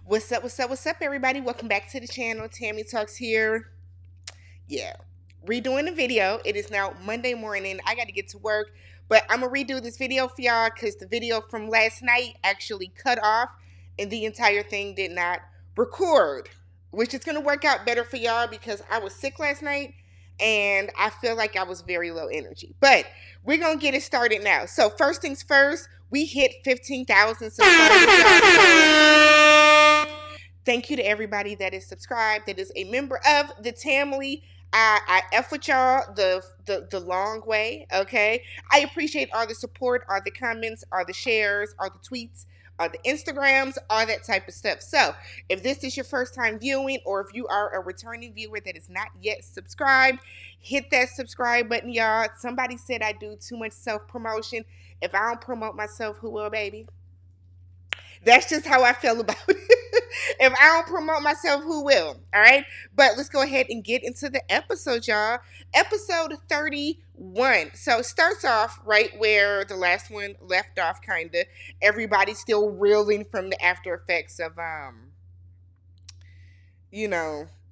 What's up, everybody? Welcome back to the channel. TammyTalks here. Yeah, redoing the video. It is now Monday morning. I got to get to work, but I'm going to redo this video for y'all because the video from last night actually cut off and the entire thing did not record, which is going to work out better for y'all because I was sick last night and I feel like I was very low energy. But we're going to get it started now. So first things first, we hit 15,000 subscribers, y'all. So thank you to everybody that is subscribed, that is a member of the Tamily. I F with y'all the long way, okay? I appreciate all the support, all the comments, all the shares, all the tweets, all the Instagrams, all that type of stuff. So if this is your first time viewing, or if you are a returning viewer that is not yet subscribed, hit that subscribe button, y'all. Somebody said I do too much self-promotion. If I don't promote myself, who will, baby? That's just how I feel about it. If I don't promote myself, who will? All right. But let's go ahead and get into the episode, y'all. Episode 31. So it starts off right where the last one left off, kind of. Everybody's still reeling from the after effects of,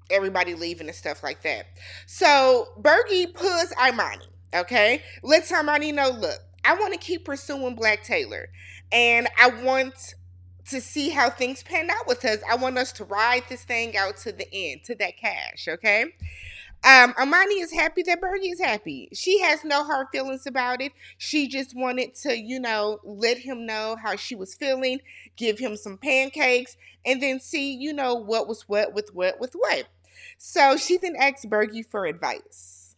everybody leaving and stuff like that. So Bergie pulls Imani. Okay. Lets Imani know, look, I want to keep pursuing Black Taylor. And I want to see how things pan out with us. I want us to ride this thing out to the end, to that cash, okay? Imani is happy that Bergie is happy. She has no hard feelings about it. She just wanted to, let him know how she was feeling, give him some pancakes, and then see, what was what with what with what. So she then asked Bergie for advice.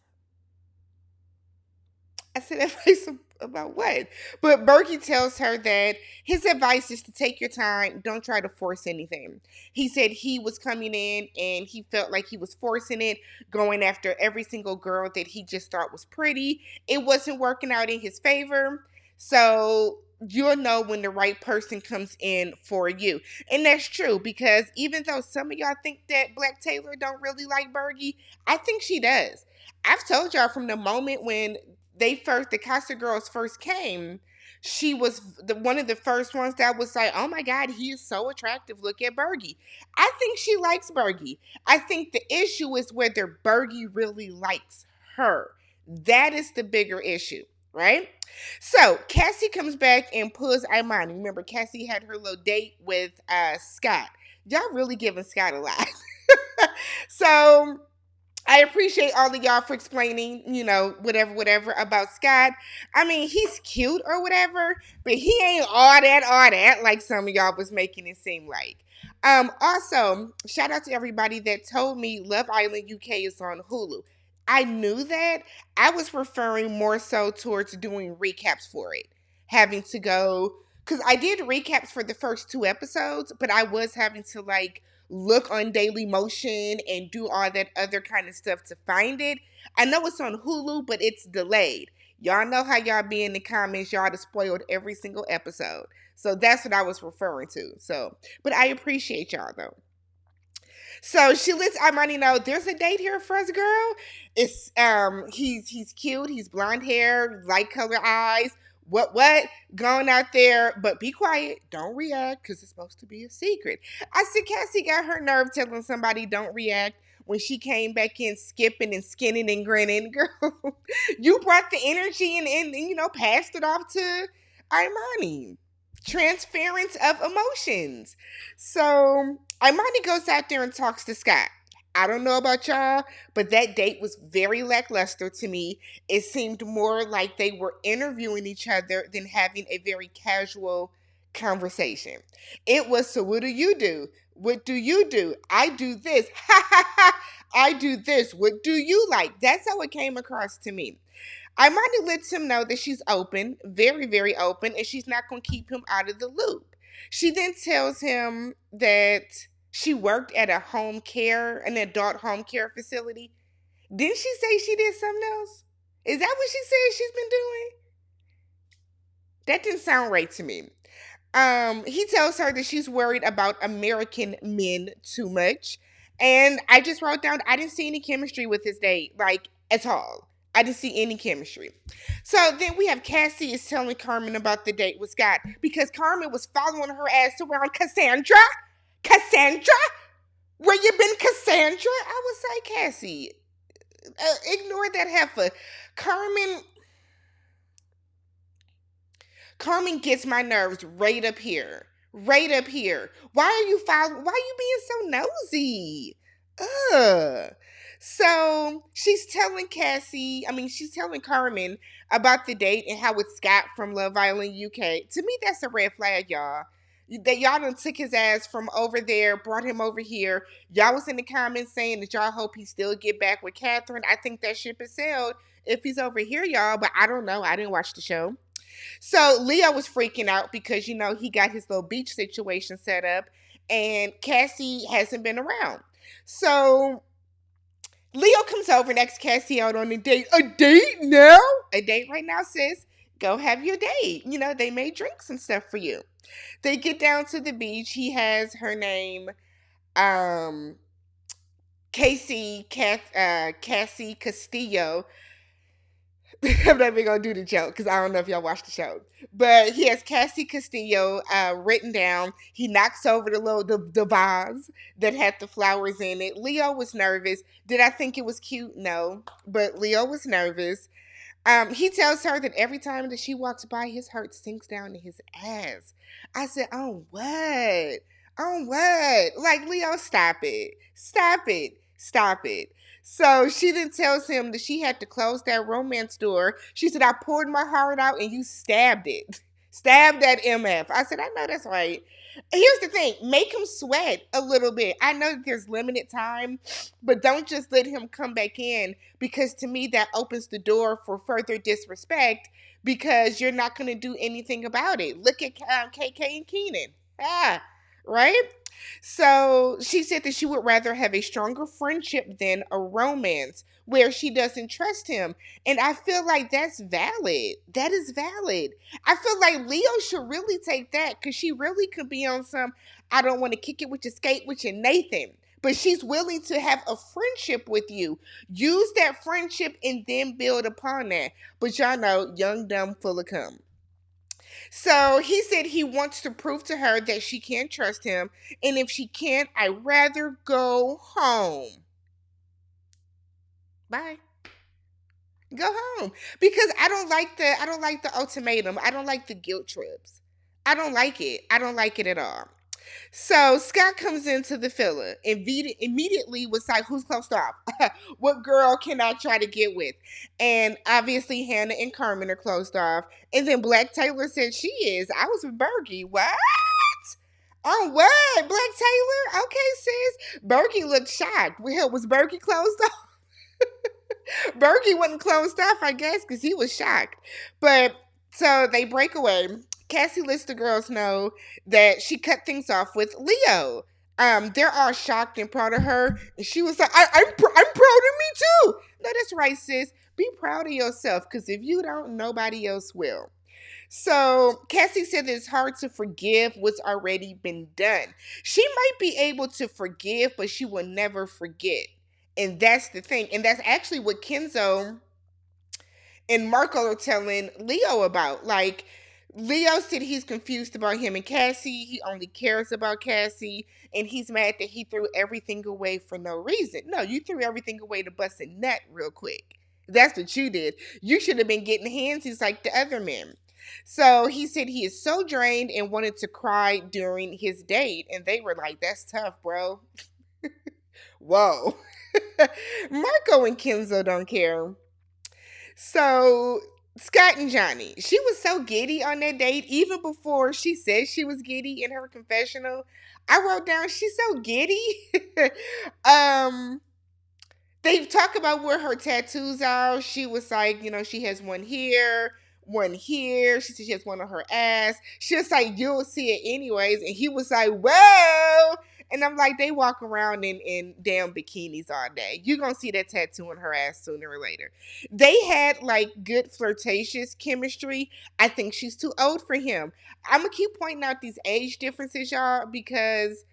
I said, advice about what? But Bergie tells her that his advice is to take your time. Don't try to force anything. He said he was coming in and he felt like he was forcing it, going after every single girl that he just thought was pretty. It wasn't working out in his favor. So you'll know when the right person comes in for you. And that's true, because even though some of y'all think that Black Taylor don't really like Bergie, I think she does. I've told y'all from the moment when the Casa girls first came, she was one of the first ones that was like, oh my God, he is so attractive. Look at Bergie. I think she likes Bergie. I think the issue is whether Bergie really likes her. That is the bigger issue, right? So Cassie comes back and pulls Imani. Remember, Cassie had her little date with Scott. Y'all really giving Scott a lot. So I appreciate all of y'all for explaining, whatever about Scott. I mean, he's cute or whatever, but he ain't all that like some of y'all was making it seem like. Also, shout out to everybody that told me Love Island UK is on Hulu. I knew that. I was referring more so towards doing recaps for it. Having to go, because I did recaps for the first 2 episodes, but I was having to look on Daily Motion and do all that other kind of stuff to find it. I know it's on Hulu, but it's delayed. Y'all know how y'all be in the comments. Y'all have spoiled every single episode. So that's what I was referring to. So, but I appreciate y'all though. So she lets Imani know there's a date here for us, girl. It's he's cute, he's blonde hair, light color eyes. What? Going out there, but be quiet. Don't react, because it's supposed to be a secret. I said Cassie got her nerve telling somebody don't react when she came back in skipping and skinning and grinning. Girl, you brought the energy and passed it off to Imani. Transference of emotions. So Imani goes out there and talks to Scott. I don't know about y'all, but that date was very lackluster to me. It seemed more like they were interviewing each other than having a very casual conversation. It was, so what do you do? What do you do? I do this. Ha ha ha. I do this. What do you like? That's how it came across to me. Imani lets him know that she's open, very, very open, and she's not going to keep him out of the loop. She then tells him that she worked at an adult home care facility. Didn't she say she did something else? Is that what she said she's been doing? That didn't sound right to me. He tells her that she's worried about American men too much. And I just wrote down, I didn't see any chemistry with his date, at all. I didn't see any chemistry. So then we have Cassie is telling Carmen about the date with Scott, because Carmen was following her ass around Cassandra. Cassandra? Where you been, Cassandra? I was like, Cassie, ignore that heifer. Carmen, Carmen gets my nerves right up here. Right up here. Why are you following? Why are you being so nosy? Ugh. So she's telling Carmen about the date and how it's Scott from Love Island UK. To me, that's a red flag, y'all. That y'all done took his ass from over there, brought him over here. Y'all was in the comments saying that y'all hope he still get back with Catherine. I think that ship is sailed if he's over here, y'all, but I don't know. I didn't watch the show. So Leo was freaking out because, he got his little beach situation set up and Cassie hasn't been around. So Leo comes over and asks Cassie out on a date. A date now? A date right now, sis. Go have your date. They made drinks and stuff for you. They get down to the beach. He has her name, um, Cassie Castillo. I'm not even gonna do the joke because I don't know if y'all watched the show. But he has Cassie Castillo written down. He knocks over the vase that had the flowers in it. Leo was nervous. Did I think it was cute? No. But Leo was nervous. He tells her that every time that she walks by, his heart sinks down to his ass. I said, "On what? On what? Like, Leo, stop it. Stop it. Stop it." So she then tells him that she had to close that romance door. She said, "I poured my heart out and you stabbed it." Stabbed that MF. I said, "I know that's right." Here's the thing, make him sweat a little bit. I know that there's limited time, but don't just let him come back in because to me that opens the door for further disrespect because you're not going to do anything about it. Look at KK and Keenan. Right? So she said that she would rather have a stronger friendship than a romance where she doesn't trust him. And I feel like that's valid. That is valid. I feel like Leo should really take that because she really could be on some, I don't want to kick it with your skate with your Nathan. But she's willing to have a friendship with you. Use that friendship and then build upon that. But y'all know, young, dumb, full of cum. So he said he wants to prove to her that she can't trust him. And if she can't, I'd rather go home. Bye. Go home. Because I don't like the ultimatum. I don't like the guilt trips. I don't like it. I don't like it at all. So Scott comes into the filler and immediately was like, "Who's closed off? What girl can I try to get with?" And obviously Hannah and Carmen are closed off. And then Black Taylor said she is. I was with Bergie. What? On what? Black Taylor? Okay, sis. Bergie looked shocked. Well, was Bergie closed off? Bergie wasn't closed off, I guess, because he was shocked. But so they break away. Cassie lets the girls know that she cut things off with Leo. They're all shocked and proud of her, and she was like, I'm proud of me too." No, that's right, sis. Be proud of yourself, because if you don't, nobody else will. So Cassie said that it's hard to forgive what's already been done. She might be able to forgive, but she will never forget. And that's the thing. And that's actually what Kenzo and Marco are telling Leo about. Like, Leo said he's confused about him and Cassie. He only cares about Cassie. And he's mad that he threw everything away for no reason. No, you threw everything away to bust a nut real quick. That's what you did. You should have been getting handsies like the other men. So he said he is so drained and wanted to cry during his date. And they were like, "That's tough, bro." Whoa. Marco and Kenzo don't care. So Scott and Johnny, she was so giddy on that date, even before she said she was giddy in her confessional. I wrote down she's so giddy. um, they talk about where her tattoos are. She was like, she has one here, one here. She said she has one on her ass. She was like, "You'll see it anyways." And he was like, "Whoa." And I'm like, they walk around in damn bikinis all day. You're going to see that tattoo on her ass sooner or later. They had like good flirtatious chemistry. I think she's too old for him. I'm going to keep pointing out these age differences, y'all, because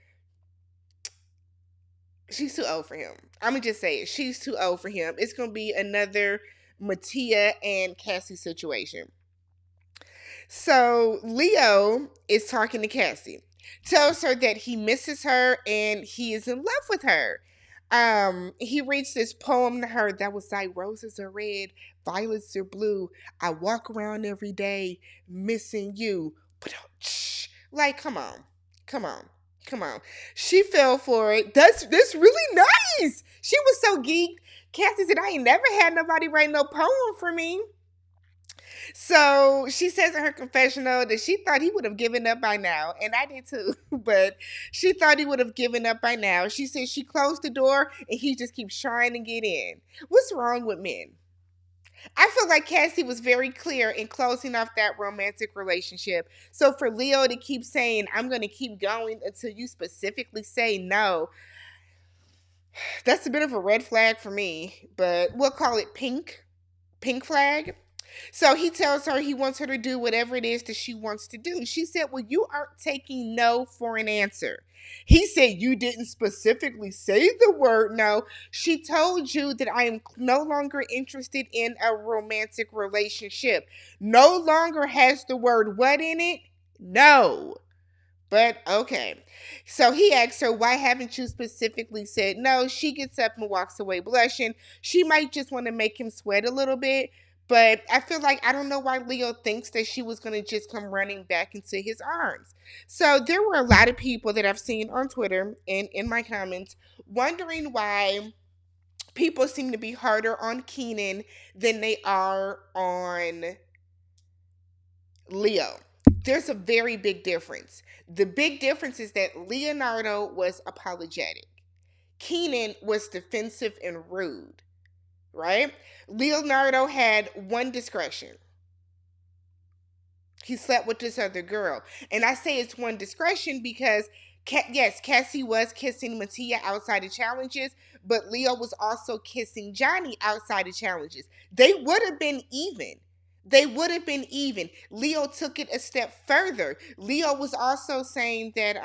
she's too old for him. I'm going to just say it. She's too old for him. It's going to be another Mattia and Cassie situation. So Leo is talking to Cassie. tells her that he misses her and he is in love with her. He reads this poem to her that was like, roses are red, violets are blue. I walk around every day missing you. Like, come on, come on, come on. She fell for it. That's really nice. She was so geeked. Cassie said, I ain't never had nobody write no poem for me. So she says in her confessional that she thought he would have given up by now, and I did too, but she thought he would have given up by now. She said she closed the door and he just keeps trying to get in. What's wrong with men? I feel like Cassie was very clear in closing off that romantic relationship. So for Leo to keep saying, I'm going to keep going until you specifically say no, that's a bit of a red flag for me, but we'll call it pink flag. So he tells her he wants her to do whatever it is that she wants to do. She said, well, you aren't taking no for an answer. He said, you didn't specifically say the word no. She told you that I am no longer interested in a romantic relationship. No longer has the word what in it? No. But okay. So he asks her, why haven't you specifically said no? She gets up and walks away blushing. She might just want to make him sweat a little bit. But I feel like I don't know why Leo thinks that she was going to just come running back into his arms. So there were a lot of people that I've seen on Twitter and in my comments wondering why people seem to be harder on Keenan than they are on Leo. There's a very big difference. The big difference is that Leonardo was apologetic. Keenan was defensive and rude, right? Leonardo had one discretion. He slept with this other girl. And I say it's one discretion because, yes, Cassie was kissing Mattia outside of challenges, but Leo was also kissing Johnny outside of challenges. They would have been even. They would have been even. Leo took it a step further. Leo was also saying that,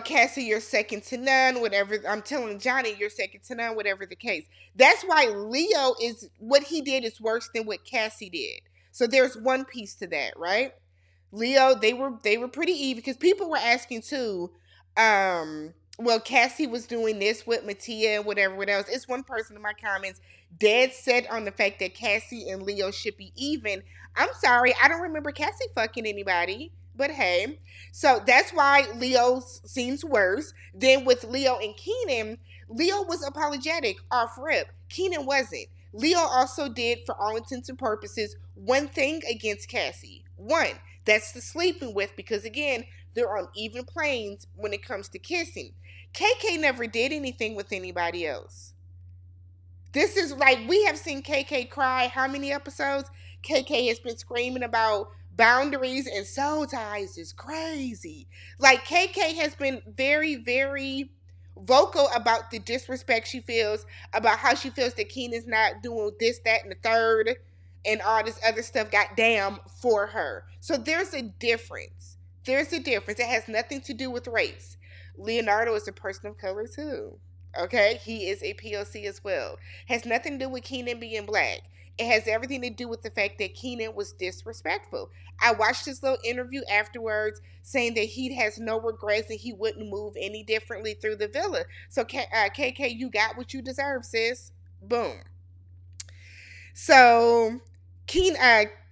Cassie, you're second to none, whatever. I'm telling Johnny, you're second to none, whatever the case. That's why Leo is, what he did is worse than what Cassie did. So there's one piece to that, right? Leo, they were pretty even because people were asking too, well, Cassie was doing this with Mattia and whatever else. It's one person in my comments dead set on the fact that Cassie and Leo should be even. I'm sorry, I don't remember Cassie fucking anybody. But hey, so that's why Leo seems worse. Then with Leo and Keenan, Leo was apologetic off rip. Keenan wasn't. Leo also did, for all intents and purposes, one thing against Cassie. One, that's the sleeping with, because again, they're on even planes when it comes to kissing. KK never did anything with anybody else. This is like, we have seen KK cry how many episodes? KK has been screaming about boundaries and soul ties is crazy. Like, KK has been very, very vocal about the disrespect she feels, about how she feels that Keenan's not doing this, that, and the third, and all this other stuff, goddamn, for her. So there's a difference. There's a difference. It has nothing to do with race. Leonardo is a person of color too. Okay? He is a POC as well. Has nothing to do with Keenan being black. It has everything to do with the fact that Keenan was disrespectful. I watched this little interview afterwards saying that he has no regrets and he wouldn't move any differently through the villa. So, KK, you got what you deserve, sis. Boom. So,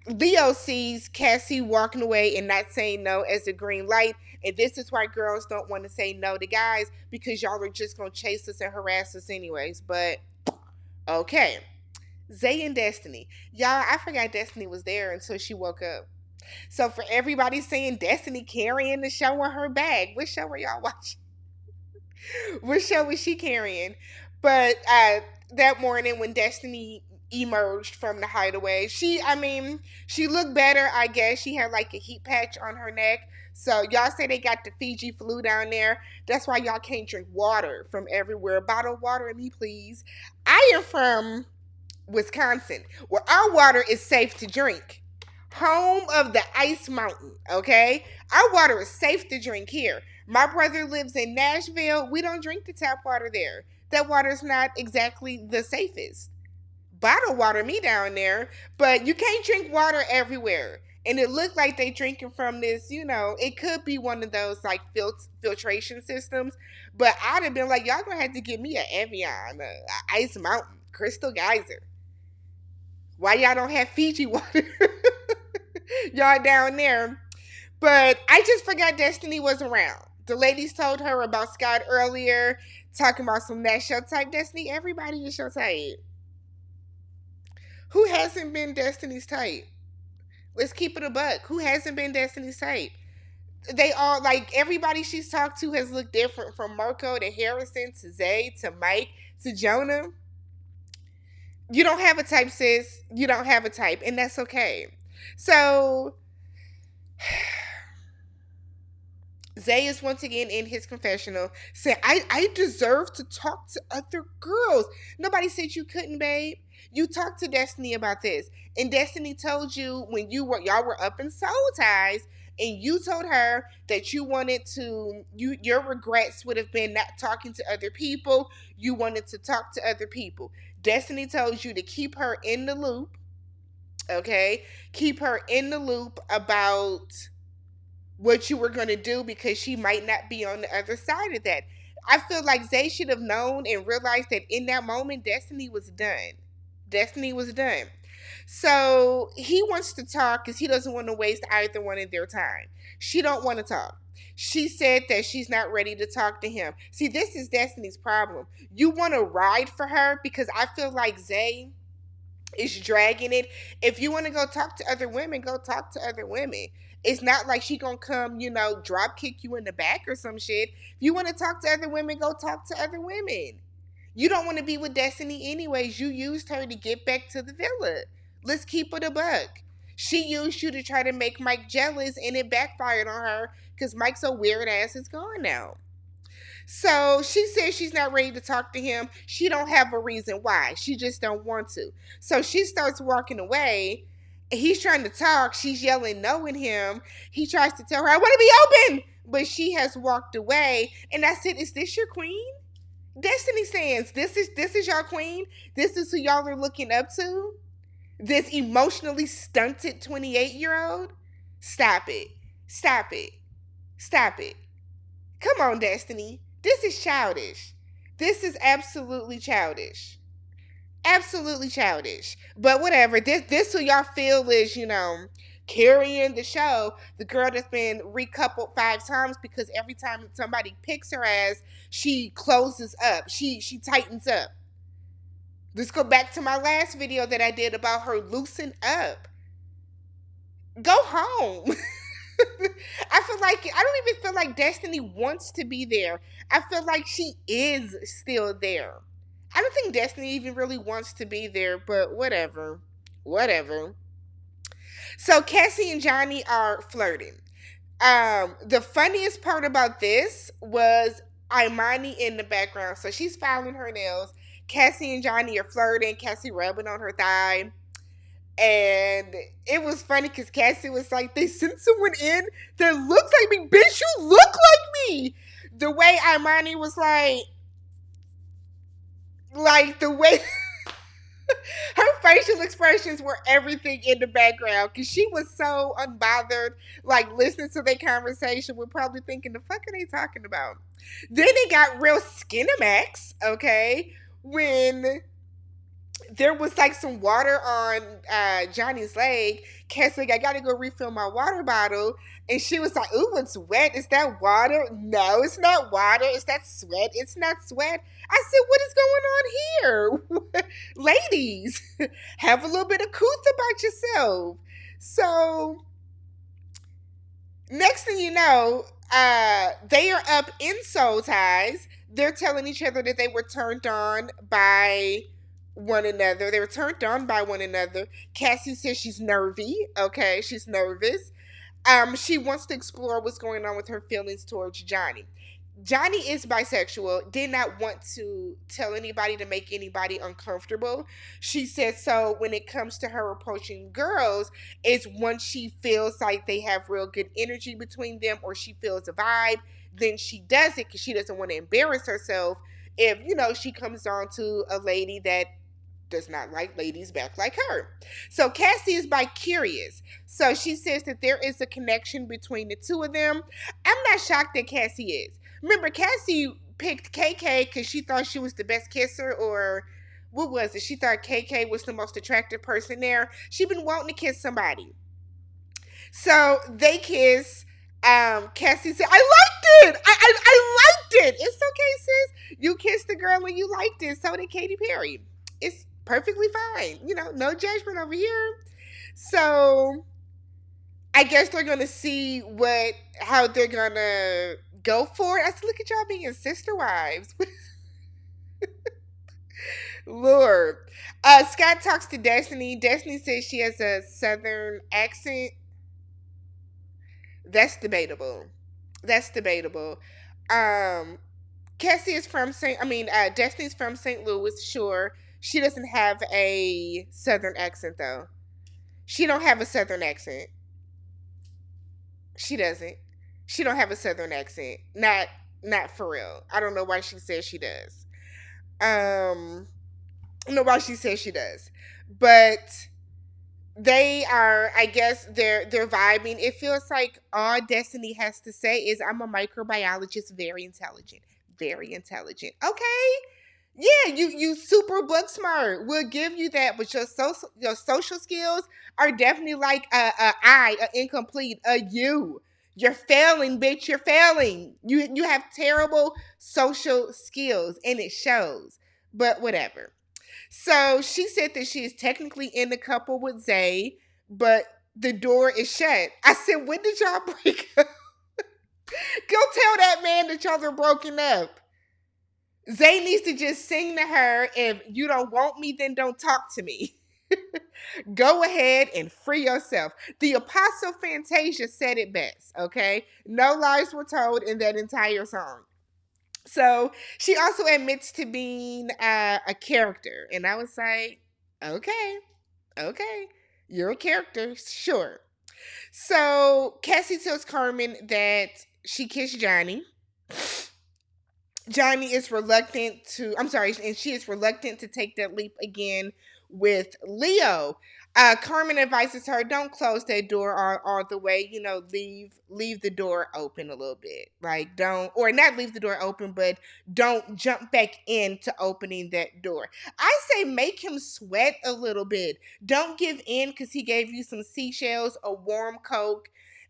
Leo sees Cassie walking away and not saying no as a green light. And this is why girls don't want to say no to guys, because y'all are just going to chase us and harass us anyways. But, okay. Zay and Destiny. Y'all, I forgot Destiny was there until she woke up. So for everybody saying Destiny carrying the show on her bag, what show are y'all watching? What show was she carrying? But that morning when Destiny emerged from the hideaway, she looked better, I guess. She had like a heat patch on her neck. So y'all say they got the Fiji flu down there. That's why y'all can't drink water from everywhere. Bottled water, me please. I am from Wisconsin, where our water is safe to drink. Home of the Ice Mountain, okay? Our water is safe to drink here. My brother lives in Nashville. We don't drink the tap water there. That water's not exactly the safest. Bottled water, me down there, but you can't drink water everywhere. And it looked like they drinking from this, it could be one of those like filtration systems. But I'd have been like, y'all gonna have to give me an Evian, Ice Mountain, Crystal Geyser. Why y'all don't have Fiji water? Y'all down there. But I just forgot Destiny was around. The ladies told her about Scott earlier, talking about some that show type. Destiny, everybody is show type. Who hasn't been Destiny's type? Let's keep it a buck. Who hasn't been Destiny's type? They all, like, everybody she's talked to has looked different, from Marco to Harrison to Zay to Mike to Jonah. You don't have a type, sis. You don't have a type, and that's okay. So Zay is once again in his confessional saying, I deserve to talk to other girls. Nobody said you couldn't, babe. You talked to Destiny about this. And Destiny told you when y'all were up in soul ties, and you told her that you wanted to, your regrets would have been not talking to other people. You wanted to talk to other people. Destiny told you to keep her in the loop. Okay? Keep her in the loop about what you were going to do, because she might not be on the other side of that. I feel like Zay should have known and realized that in that moment, Destiny was done. Destiny was done. So he wants to talk because he doesn't want to waste either one of their time. She don't want to talk. She said that she's not ready to talk to him. See, this is Destiny's problem. You want to ride for her because I feel like Zay is dragging it. If you want to go talk to other women, go talk to other women. It's not like she gonna come, drop kick you in the back or some shit. If you want to talk to other women, go talk to other women. You don't want to be with Destiny anyways. You used her to get back to the villa. Let's keep it a buck. She used you to try to make Mike jealous, and it backfired on her because Mike's a weird ass is gone now. So she says she's not ready to talk to him. She don't have a reason why. She just don't want to. So she starts walking away. He's trying to talk. She's yelling no at him. He tries to tell her, I want to be open. But she has walked away. And I said, is this your queen? Destiny stands. This is your queen. This is who y'all are looking up to. This emotionally stunted 28-year-old. Stop it. Stop it. Stop it. Come on, Destiny. This is childish. This is absolutely childish. Absolutely childish. But whatever. This who y'all feel is, carrying the show. The girl that's been recoupled 5 times because every time somebody picks her ass, she closes up. She tightens up. Let's go back to my last video that I did about her loosen up. Go home. I don't even feel like Destiny wants to be there. I feel like she is still there. I don't think Destiny even really wants to be there, but whatever. Whatever. So Cassie and Johnny are flirting. The funniest part about this was Imani in the background. So she's filing her nails. Cassie and Johnny are flirting. Cassie rubbing on her thigh. And it was funny because Cassie was like, they sent someone in that looks like me. Bitch, you look like me. The way Imani was like the way her facial expressions were everything in the background because she was so unbothered, like listening to their conversation. We're probably thinking, the fuck are they talking about? Then it got real Skinamax, okay, when there was like some water on Johnny's leg. Cassie's like, I gotta go refill my water bottle. And she was like, ooh, it's wet. Is that water? No, it's not water. Is that sweat? It's not sweat. I said, what is going on here? Ladies, have a little bit of couth about yourself. So, next thing you know, they are up in soul ties. They're telling each other that they were turned on by one another. They were turned on by one another. Cassie says she's nervy. Okay, she's nervous. She wants to explore what's going on with her feelings towards Johnny. Johnny is bisexual, did not want to tell anybody to make anybody uncomfortable. She said so when it comes to her approaching girls, it's once she feels like they have real good energy between them or she feels a vibe, then she does it because she doesn't want to embarrass herself if, she comes on to a lady that does not like ladies back like her. So Cassie is bi curious. So she says that there is a connection between the two of them. I'm not shocked that Cassie is. Remember, Cassie picked KK because she thought she was the best kisser, or what was it? She thought KK was the most attractive person there. She'd been wanting to kiss somebody. So they kiss. Cassie said, I liked it. I liked it. It's okay, sis. You kissed the girl and you liked it. So did Katy Perry. It's perfectly fine. No judgment over here. So I guess they're gonna see how they're gonna go for it. I said, look at y'all being sister wives. Lord. Scott talks to Destiny. Destiny says she has a southern accent. That's debatable. That's debatable. Um, Cassie is from Destiny's from St. Louis. Sure, she doesn't have a southern accent though. She don't have a southern accent. She doesn't. She don't have a southern accent. Not for real. I don't know why she says she does. I don't know why she says she does, but they are, I guess they're vibing. It feels like all Destiny has to say is, I'm a microbiologist, very intelligent. Very intelligent. Okay. Yeah, you super book smart. We'll give you that, but your social skills are definitely like a incomplete, a you. You're failing, bitch. You're failing. You have terrible social skills and it shows. But whatever. So she said that she is technically in a couple with Zay, but the door is shut. I said, when did y'all break up? Go tell that man that y'all are broken up. Zay needs to just sing to her, if you don't want me, then don't talk to me. Go ahead and free yourself. The Apostle Fantasia said it best, okay? No lies were told in that entire song. So she also admits to being a character. And I was like, okay, you're a character, sure. So Cassie tells Carmen that she kissed Johnny. Johnny is reluctant to, I'm sorry, and she is reluctant to take that leap again with Leo. Carmen advises her, don't close that door all the way, leave the door open a little bit. Like, don't, or not leave the door open, but don't jump back into opening that door. I say make him sweat a little bit. Don't give in because he gave you some seashells, a warm Coke,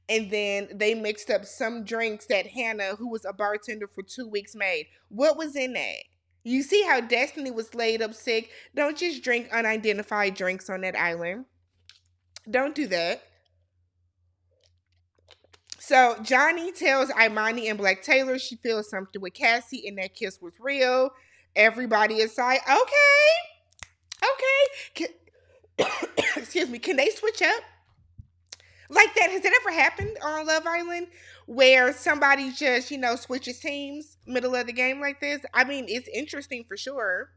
and then they mixed up some drinks that Hannah, who was a bartender for 2 weeks, made. What was in that? You see how Destiny was laid up sick? Don't just drink unidentified drinks on that island. Don't do that. So Johnny tells Imani and Black Taylor she feels something with Cassie and that kiss was real. Everybody is like, okay. Excuse me. Can they switch up? Like that, has that ever happened on Love Island where somebody just, switches teams middle of the game like this? I mean, it's interesting for sure.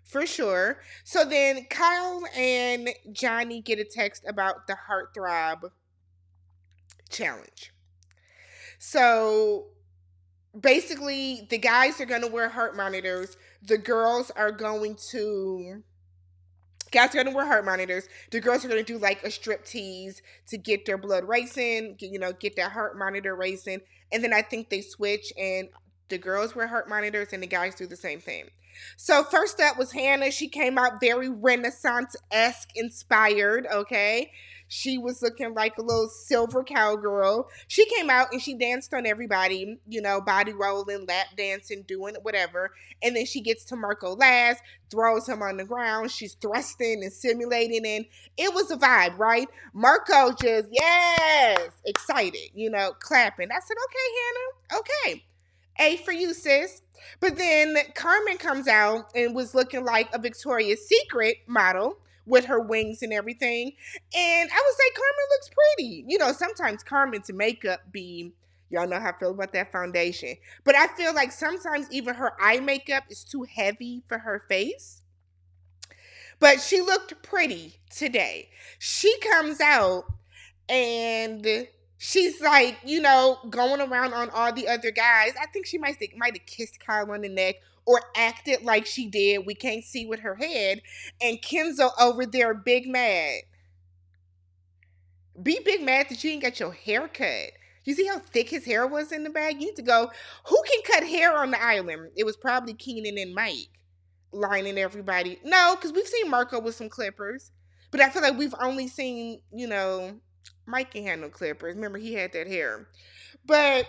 For sure. So then Kyle and Johnny get a text about the Heartthrob challenge. So basically, the guys are going to wear heart monitors. The girls are going to Guys are gonna wear heart monitors. The girls are gonna do like a strip tease to get their blood racing, get their heart monitor racing. And then I think they switch and the girls wear heart monitors and the guys do the same thing. So first up was Hannah. She came out very Renaissance-esque inspired, okay? She was looking like a little silver cowgirl. She came out and she danced on everybody, body rolling, lap dancing, doing whatever. And then she gets to Marco last, throws him on the ground. She's thrusting and simulating, and it was a vibe, right? Marco just, yes, excited, clapping. I said, okay, Hannah, okay. A for you, sis. But then Carmen comes out and was looking like a Victoria's Secret model with her wings and everything. And I was like, Carmen looks pretty. Sometimes Carmen's makeup y'all know how I feel about that foundation. But I feel like sometimes even her eye makeup is too heavy for her face. But she looked pretty today. She comes out and She's like, going around on all the other guys. I think she might have kissed Kyle on the neck or acted like she did. We can't see with her head. And Kenzo over there big mad. Be big mad that you ain't got your hair cut. You see how thick his hair was in the bag? You need to go, who can cut hair on the island? It was probably Keenan and Mike lining everybody. No, because we've seen Marco with some clippers. But I feel like we've only seen, Mike can handle clippers. Remember, he had that hair. But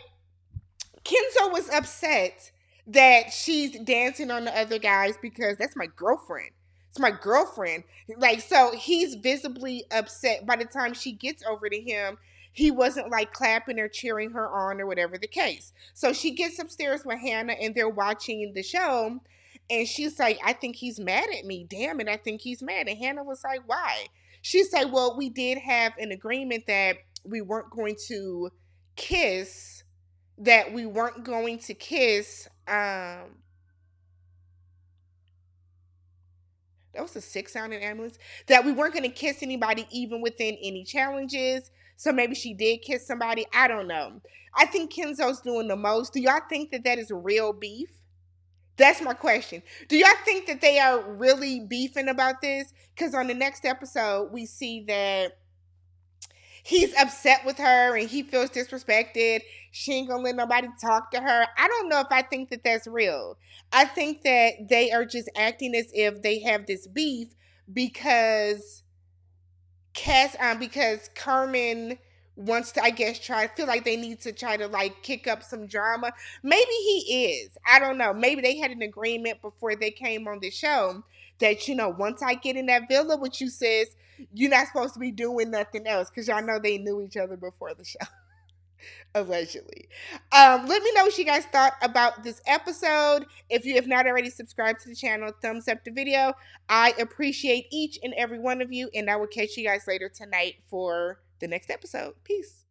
Kenzo was upset that she's dancing on the other guys because that's my girlfriend. It's my girlfriend. Like, so he's visibly upset. By the time she gets over to him, he wasn't like clapping or cheering her on or whatever the case. So she gets upstairs with Hannah and they're watching the show. And she's like, I think he's mad at me. Damn it, I think he's mad. And Hannah was like, why? She's like, well, we did have an agreement that we weren't going to kiss that we weren't going to kiss. That was a 6 sounding ambulance. That we weren't going to kiss anybody even within any challenges. So maybe she did kiss somebody. I don't know. I think Kenzo's doing the most. Do y'all think that that is real beef? That's my question. Do y'all think that they are really beefing about this? Because on the next episode, we see that he's upset with her and he feels disrespected. She ain't gonna let nobody talk to her. I don't know if I think that that's real. I think that they are just acting as if they have this beef because because Carmen wants to, I guess, feel like they need to try to like kick up some drama. Maybe he is. I don't know. Maybe they had an agreement before they came on the show that, once I get in that villa with you, sis, you're not supposed to be doing nothing else because y'all know they knew each other before the show. Allegedly. Let me know what you guys thought about this episode. If you have not already subscribed to the channel, thumbs up the video. I appreciate each and every one of you, and I will catch you guys later tonight for the next episode. Peace.